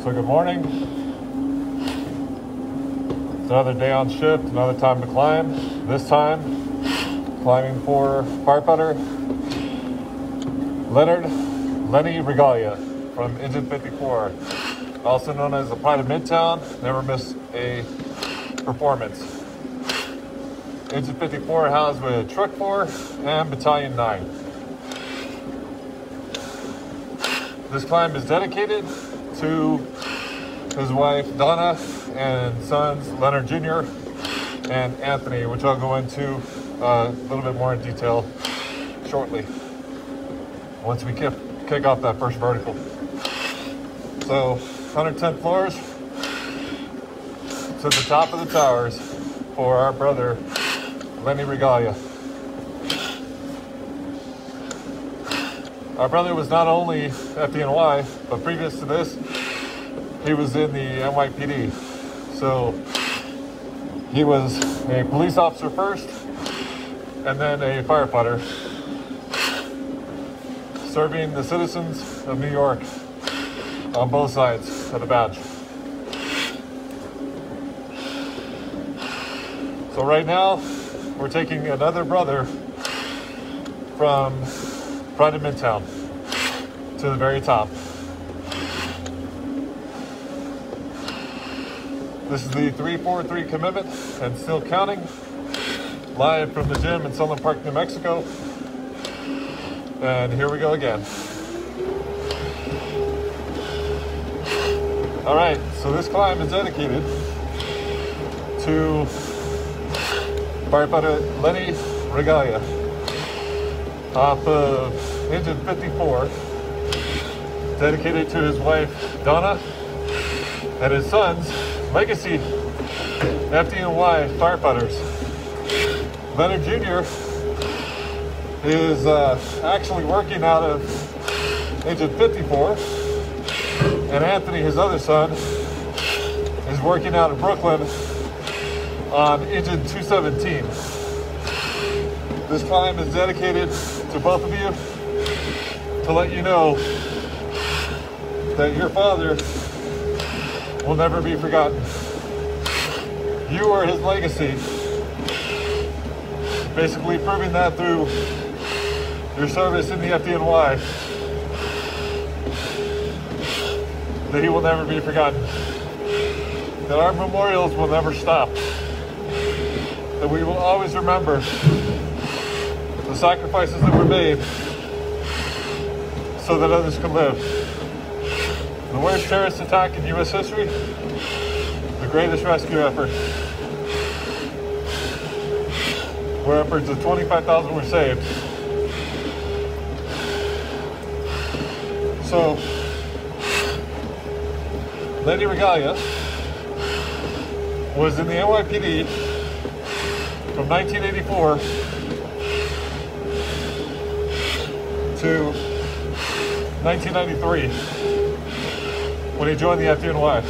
So good morning. It's another day on shift, another time to climb. This time, climbing for firefighter Lenny Ragaglia from Engine 54, also known as the Pride of Midtown. Never miss a performance. Engine 54 housed with Truck 4 and Battalion 9. This climb is dedicated to his wife Donna and sons Leonard Jr. and Anthony, which I'll go into a little bit more in detail shortly once we kick off that first vertical. So 110 floors to the top of the towers for our brother Lenny Ragaglia. Our brother was not only FDNY, but previous to this, he was in the NYPD. So he was a police officer first, and then a firefighter, serving the citizens of New York on both sides of the badge. So right now, we're taking another brother from Pride of Midtown to the very top. This is the 343 commitment and still counting. Live from the gym in Sunland Park, New Mexico. And here we go again. All right, so this climb is dedicated to firefighter Lenny Ragaglia off of Engine 54, dedicated to his wife Donna and his sons, legacy FDNY firefighters. Leonard Jr. is actually working out of Engine 54, and Anthony, his other son, is working out of Brooklyn on Engine 217. This climb is dedicated to both of you to let you know that your father will never be forgotten. You are his legacy. Basically proving that through your service in the FDNY, that he will never be forgotten. That our memorials will never stop. That we will always remember the sacrifices that were made so that others can live. The worst terrorist attack in U.S. history, the greatest rescue effort, where upwards of 25,000 were saved. So, Lenny Ragaglia was in the NYPD from 1984 to 1993 when he joined the FDNY.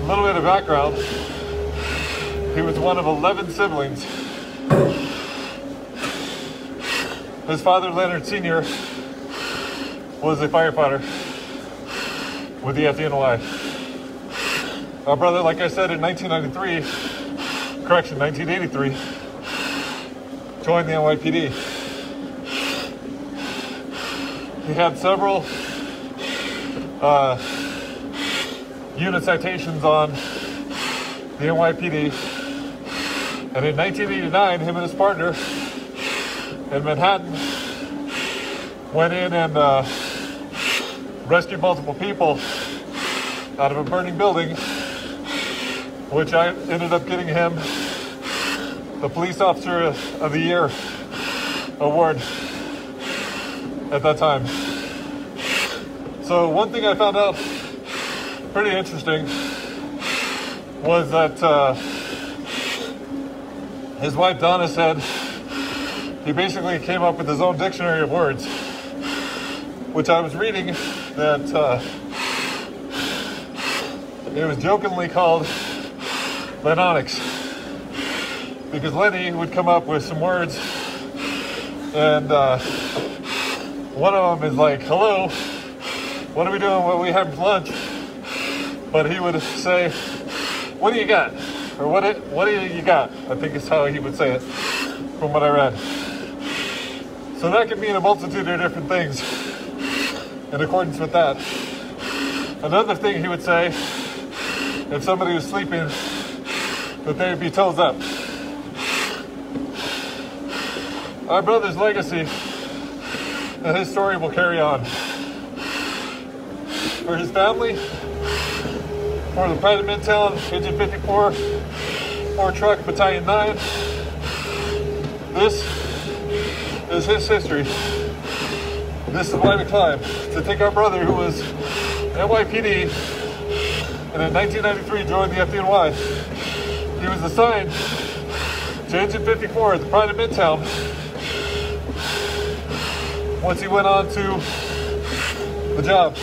A little bit of background. He was one of 11 siblings. His father, Leonard Sr., was a firefighter with the FDNY. Our brother, like I said, in 1983, joined the NYPD. He had several unit citations on the NYPD. And in 1989, him and his partner in Manhattan went in and rescued multiple people out of a burning building, which I ended up getting him the Police Officer of the Year award at that time. So one thing I found out pretty interesting was that his wife Donna said he basically came up with his own dictionary of words, which I was reading that it was jokingly called Lenonics, because Lenny would come up with some words, and one of them is like hello, what are we doing when we have lunch? But he would say, what do you got? Or what do you got? I think is how he would say it from what I read. So that could mean a multitude of different things in accordance with that. Another thing he would say, if somebody was sleeping, that they would be toes up. Our brother's legacy and his story will carry on. For his family, for the Pride of Midtown, Agent 54, 4 Truck, Battalion 9, this is his history. This is why we climb. To take our brother who was NYPD and in 1993 joined the FDNY. He was assigned to Agent 54 at the Pride of Midtown once he went on to the job.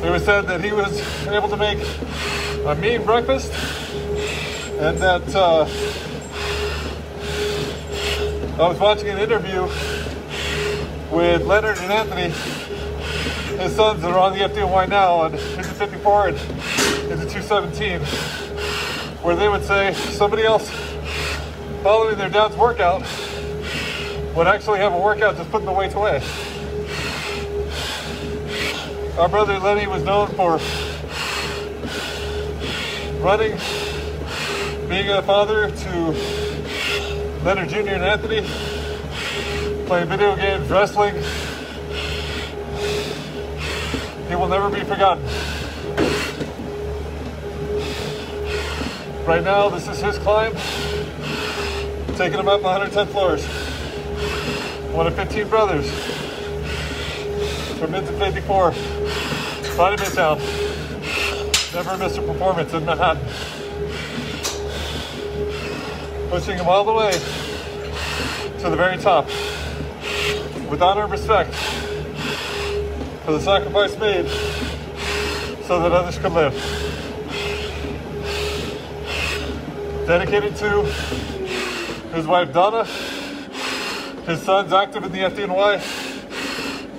It was said that he was able to make a mean breakfast and that I was watching an interview with Leonard and Anthony, his sons that are on the FDNY now on Agent 54 and into 217, where they would say somebody else following their dad's workout would actually have a workout just putting the weights away. Our brother Lenny was known for running, being a father to Leonard Jr. and Anthony, playing video games, wrestling. He will never be forgotten. Right now, this is his climb, taking him up 110 floors. One of 15 brothers from Agent 54, Pride of Midtown. Never missed a performance in Manhattan. Pushing him all the way to the very top with honor and respect for the sacrifice made so that others could live. Dedicated to his wife Donna, his sons active in the FDNY,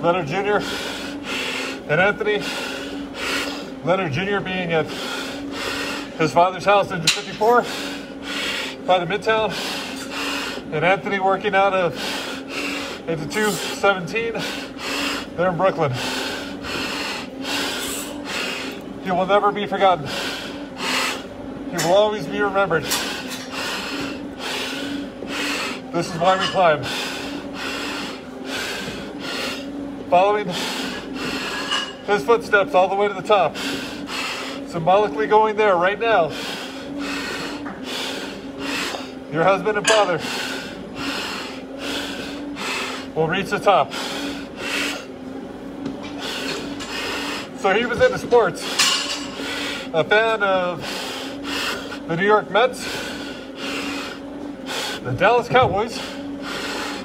Leonard Jr. and Anthony. Leonard Jr. being at his father's house in 54, Pride of Midtown, and Anthony working out of into 217 there in Brooklyn. He will never be forgotten. He will always be remembered. This is why we climb. Following his footsteps all the way to the top. Symbolically going there right now. Your husband and father will reach the top. So he was into sports. A fan of the New York Mets, the Dallas Cowboys,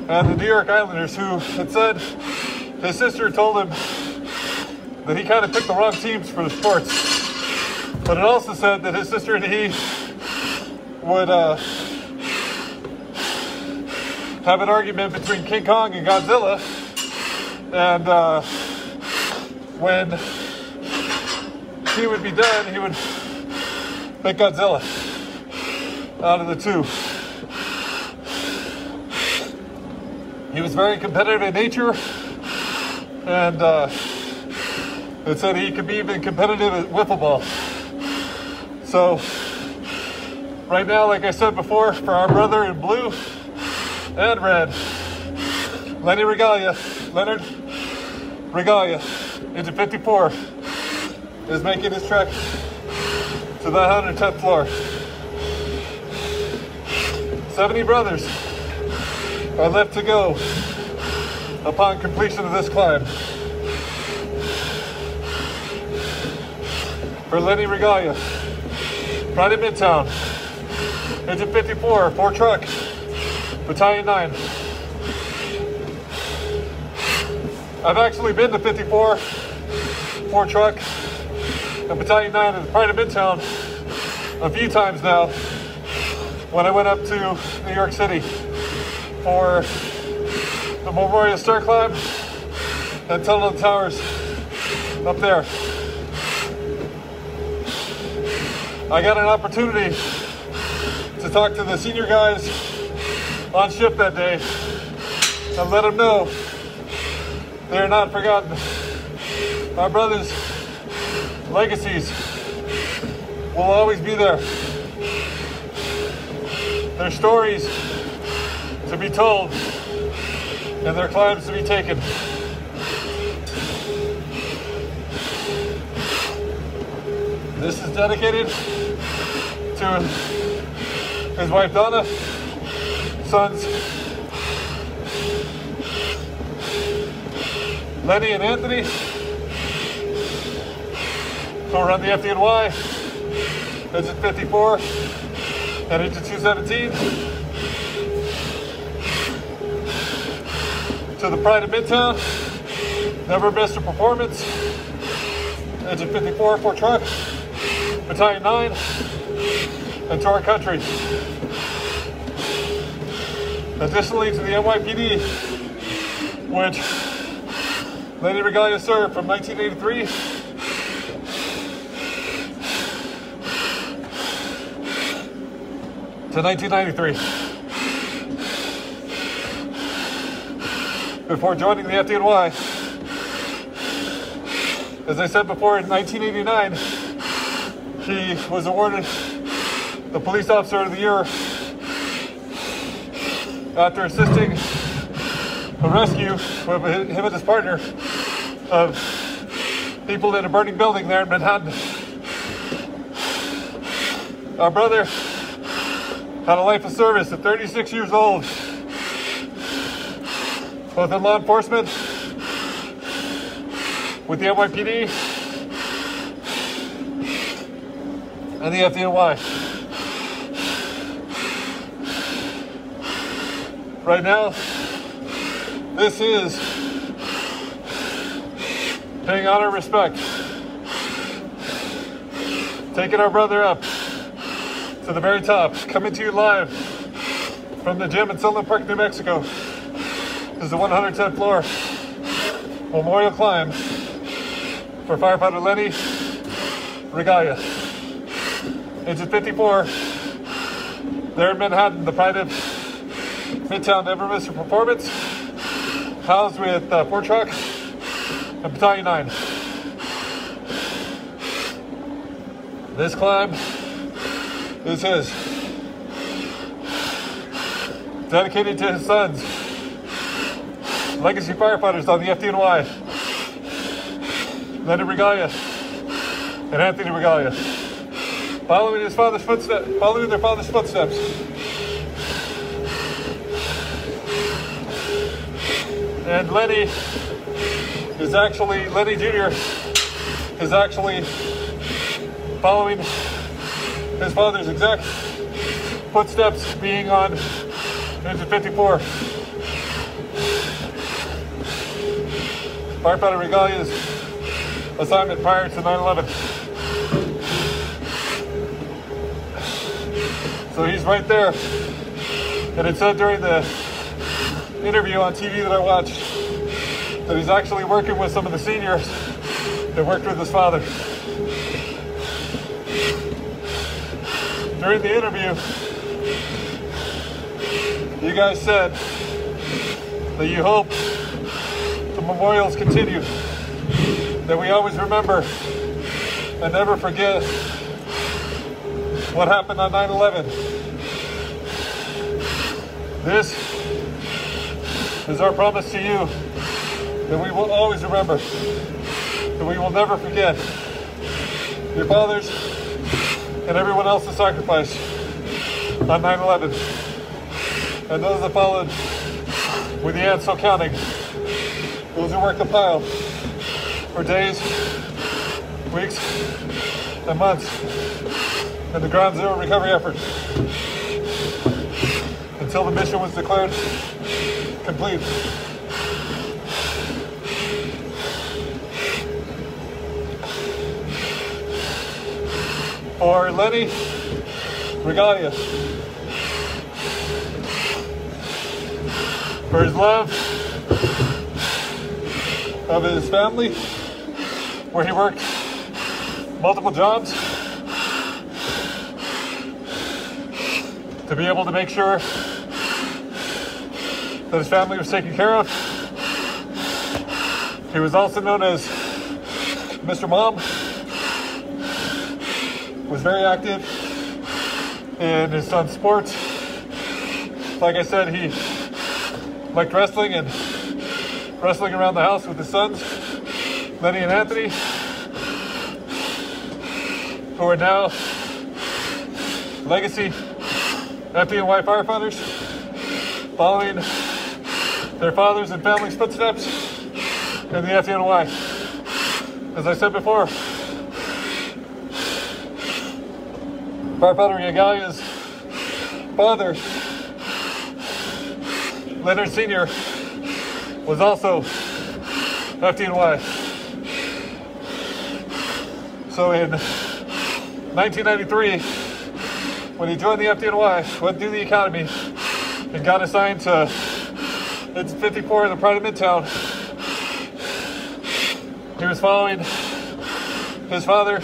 and the New York Islanders, who had said his sister told him that he kind of picked the wrong teams for the sports. But it also said that his sister and he would have an argument between King Kong and Godzilla. And when he would be done, he would pick Godzilla out of the two. He was very competitive in nature, and it said he could be even competitive at wiffle ball. So, right now, like I said before, for our brother in blue and red, Leonard Ragaglia, Agent 54, is making his trek to the 110th floor. 70 brothers are left to go upon completion of this climb. For Lenny Ragaglia, Pride of Midtown, Agent 54, 4 Truck, Battalion 9. I've actually been to 54, 4 Truck, and Battalion 9 at the Pride of Midtown a few times now when I went up to New York City for the Memorial Star Climb and tunnel towers up there. I got an opportunity to talk to the senior guys on shift that day and let them know they are not forgotten. My brothers' legacies will always be there. Their stories to be told and their climbs to be taken. This is dedicated to his wife Donna, sons Lenny and Anthony, who run the FDNY, Engine 54 and Engine 217. To the pride of Midtown, never missed a performance, Engine 54, Ford Truck, Battalion 9, and to our country. Additionally, to the NYPD, which Lenny Ragaglia served from 1983 to 1993. Before joining the FDNY, as I said before, in 1989, he was awarded the Police Officer of the Year after assisting a rescue with him and his partner of people in a burning building there in Manhattan. Our brother had a life of service at 36 years old, both in law enforcement, with the NYPD, and the FDNY. Right now, this is paying honor and respect, taking our brother up to the very top, coming to you live from the gym in Sunland Park, New Mexico. This is the 110th floor memorial climb for firefighter Lenny Ragaglia. Engine 54, there in Manhattan, the pride of Midtown, never missed a performance, housed with Ford Truck and Battalion 9. This climb is his, dedicated to his sons, legacy firefighters on the FDNY, Lenny Ragaglia and Anthony Ragaglia, following their father's footsteps. And Lenny Jr. is actually following his father's exact footsteps, being on Engine 54. Firefighter Ragaglia's assignment prior to 9/11. So he's right there. And it said during the interview on TV that I watched that he's actually working with some of the seniors that worked with his father. During the interview, you guys said that you hope the memorials continue, that we always remember and never forget what happened on 9/11. This is our promise to you, that we will always remember, that we will never forget your fathers and everyone else's sacrifice on 9/11, and those that followed with the ants still counting, those who worked the pile for days, weeks, and months in the ground zero recovery effort until the mission was declared complete. For Lenny Ragaglia, for his love of his family, where he worked multiple jobs to be able to make sure that his family was taken care of. He was also known as Mr. Mom. Was very active in his son's sports. Like I said, he liked wrestling and wrestling around the house with his sons, Lenny and Anthony, who are now legacy FDNY firefighters, following their fathers and family's footsteps in the FDNY. As I said before, Firefighter Ragaglia's father, Leonard Jr, was also FDNY. So in 1993, when he joined the FDNY, went through the academy, and got assigned to Engine 54 in the Pride of Midtown, he was following his father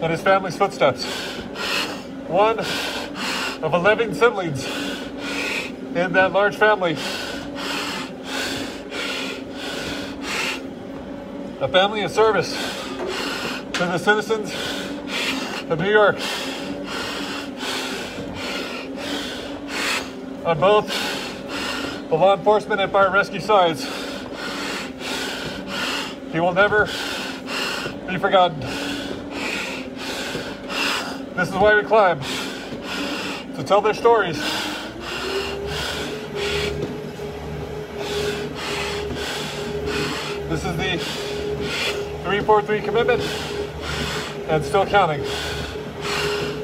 and his family's footsteps. One of 11 siblings in that large family. A family of service to the citizens of New York. On both the law enforcement and fire rescue sides. He will never be forgotten. This is why we climb, to tell their stories. This is the 343 commitment, and still counting.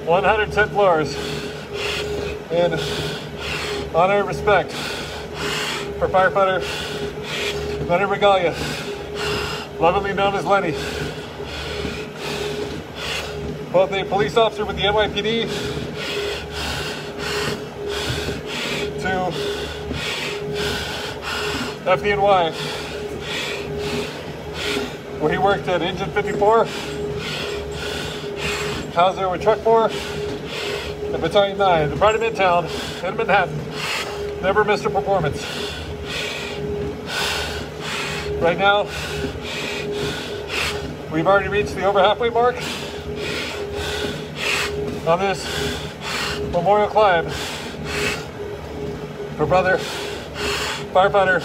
110 floors in honor and respect for firefighter Leonard Ragaglia, lovingly known as Lenny. Both a police officer with the NYPD to FDNY, where he worked at Engine 54, housed there with Truck 4 and Battalion 9, the Pride of Midtown in Manhattan. Never missed a performance. Right now, we've already reached the over halfway mark on this memorial climb for brother firefighter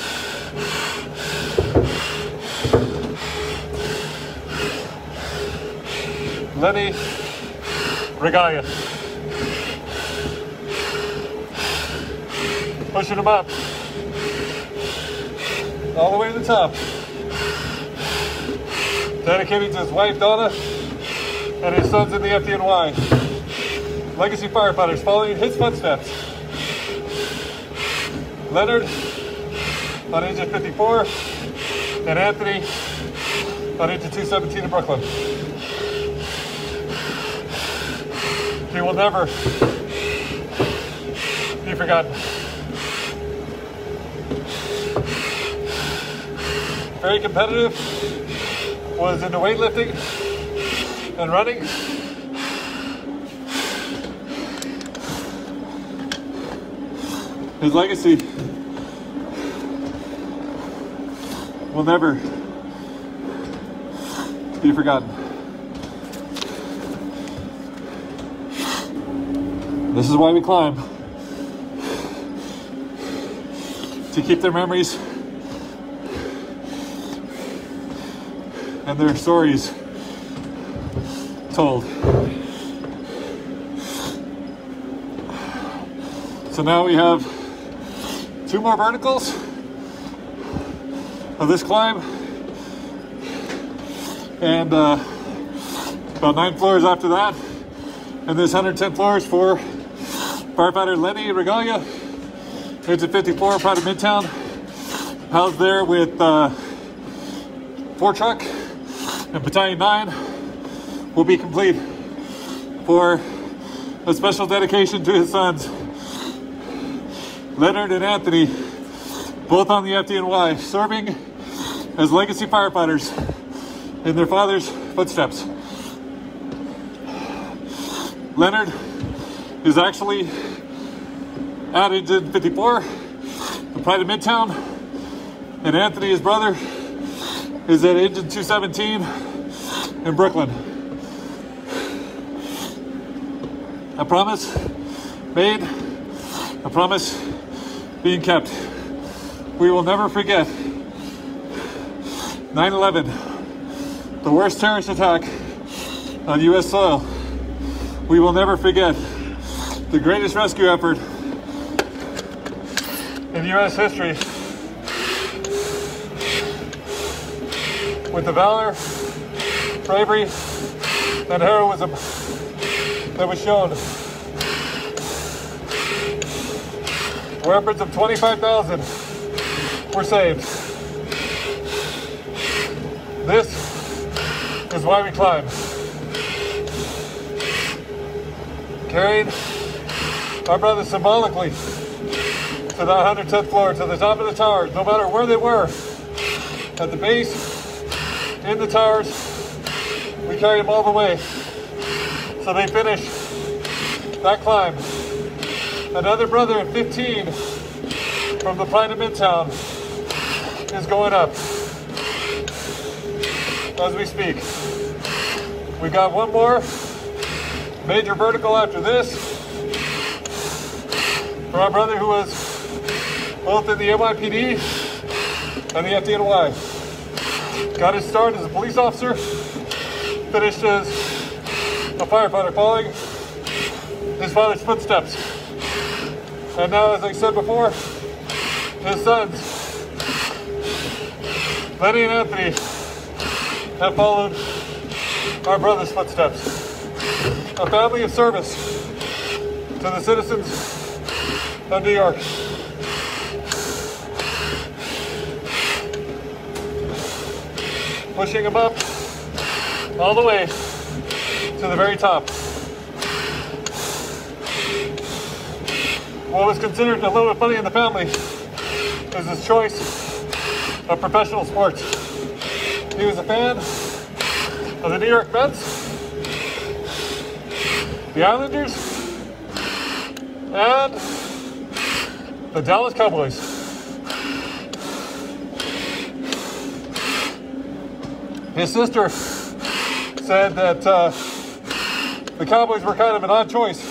Lenny Ragaglia. Pushing him up all the way to the top. Dedicated to his wife Donna and his sons in the FDNY. Legacy firefighters following his footsteps. Leonard on Engine 54 and Anthony on Engine 217 in Brooklyn. He will never be forgotten. Very competitive, was into weightlifting and running. His legacy will never be forgotten. This is why we climb. To keep their memories and their stories told. So now we have 2 more verticals of this climb, and about 9 floors after that, and there's 110 floors for firefighter Lenny Ragaglia, Engine 54, Pride of Midtown, housed there with 4 truck and Battalion 9 will be complete for a special dedication to his sons, Leonard and Anthony, both on the FDNY, serving as legacy firefighters in their father's footsteps. Leonard is actually at Engine 54, the pride of Midtown, and Anthony, his brother, is at Engine 217 in Brooklyn. A promise made, a promise being kept. We will never forget 9/11, the worst terrorist attack on U.S. soil. We will never forget the greatest rescue effort in U.S. history, with the valor, bravery, and heroism that was shown, where upwards of 25,000 were saved. This is why we climb. Carried our brothers symbolically to the 110th floor, to the top of the towers, no matter where they were, at the base, in the towers, we carried them all the way. So they finished that climb. Another brother at 15 from the pride of Midtown is going up as we speak. We've got one more major vertical after this for our brother who was both in the NYPD and the FDNY. Got his start as a police officer, finished as a firefighter, following his father's footsteps. And now, as I said before, his sons, Lenny and Anthony, have followed our brother's footsteps. A family of service to the citizens of New York. Pushing them up all the way to the very top. What was considered a little bit funny in the family is his choice of professional sports. He was a fan of the New York Mets, the Islanders, and the Dallas Cowboys. His sister said that the Cowboys were kind of an odd choice,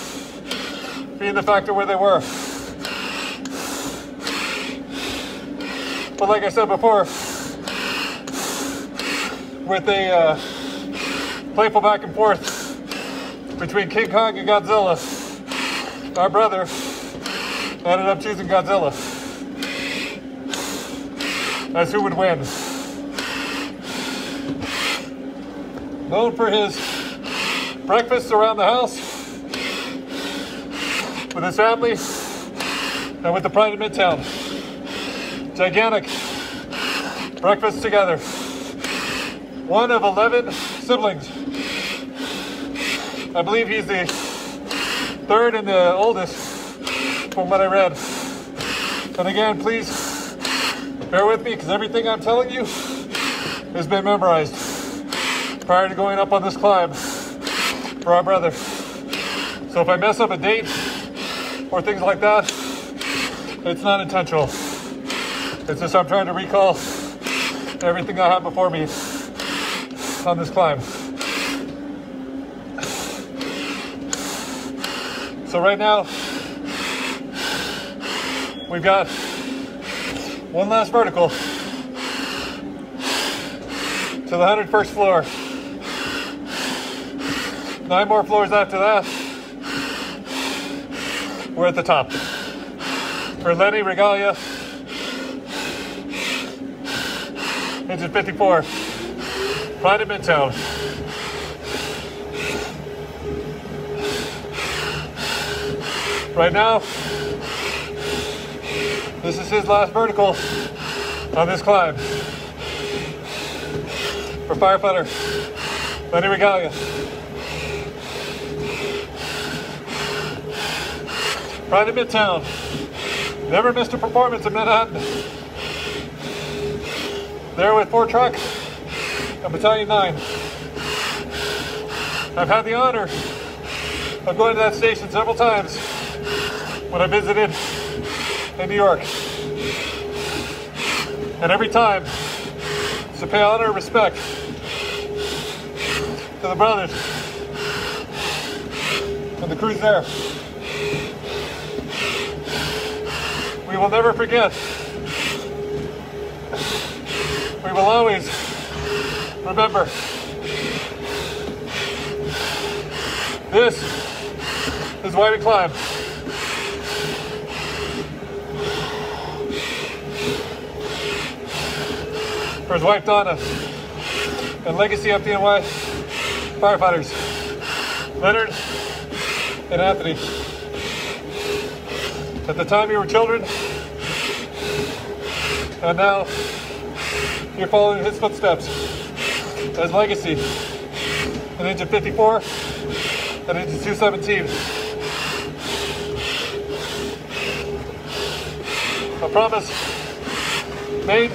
being the fact of where they were. But like I said before, with a playful back and forth between King Kong and Godzilla, our brother ended up choosing Godzilla as who would win. Known for his breakfasts around the house with his family and with the pride of Midtown. Gigantic breakfasts together. One of 11 siblings. I believe he's the third and the oldest from what I read. And again, please bear with me because everything I'm telling you has been memorized prior to going up on this climb for our brother. So if I mess up a date or things like that, it's not intentional. It's just I'm trying to recall everything I have before me on this climb. So right now, we've got one last vertical to the 101st floor. 9 more floors after that, we're at the top. For Lenny, Ragaglia, Engine 54, pride of Midtown. Right now, this is his last vertical on this climb. For firefighter Lenny Ragaglia. Pride of Midtown. Never missed a performance in Manhattan. there with 4 Truck and Battalion 9. I've had the honor of going to that station several times when I visited in New York. And every time, to pay honor and respect to the brothers and the crews there. We will never forget. We will always remember. This is why we climb. For his wife Donna and legacy FDNY Firefighters, Leonard and Anthony. At the time you were children, and now you're following his footsteps as legacy in Engine 54 and Engine 217. A promise made,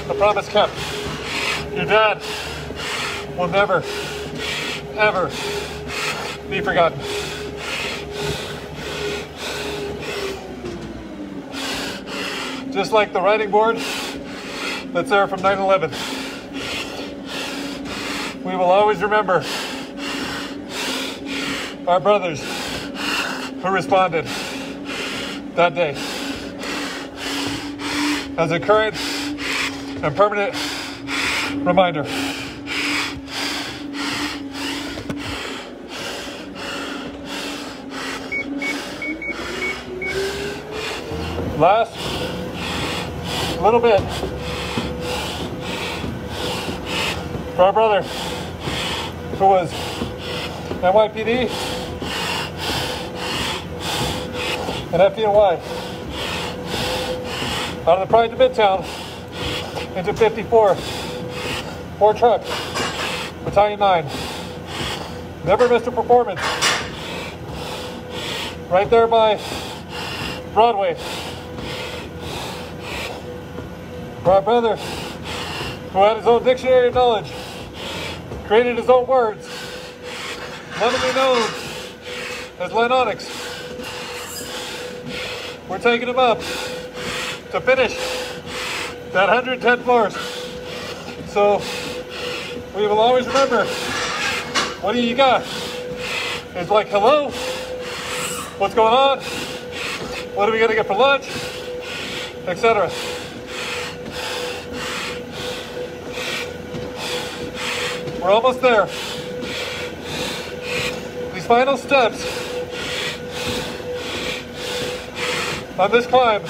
a promise kept. Your dad will never, ever be forgotten. Just like the writing board that's there from 9/11. We will always remember our brothers who responded that day as a current and permanent reminder. Last little bit for our brother who was NYPD and FDNY out of the Pride to Midtown into 54, 4 Truck, Battalion 9. Never missed a performance. Right there by Broadway. For our brother who had his own dictionary of knowledge, created his own words, lovingly known as Lenonics. We're taking him up to finish that 110 floors. So we will always remember, what do you got? It's like, hello, what's going on? What are we gonna get for lunch? Etc. We're almost there. These final steps on this climb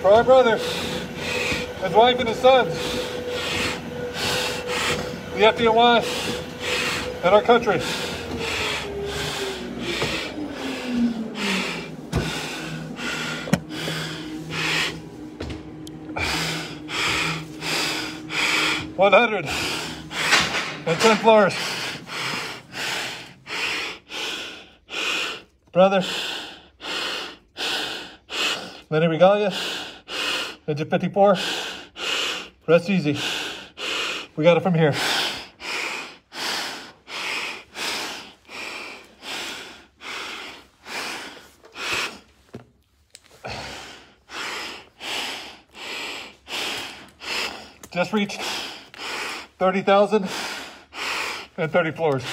for our brother, his wife and his sons, the FDNY, and our country. $110 floors. Brother, Lenny Ragaglia, Engine 54, rest easy. We got it from here. Just reached 30,030 floors.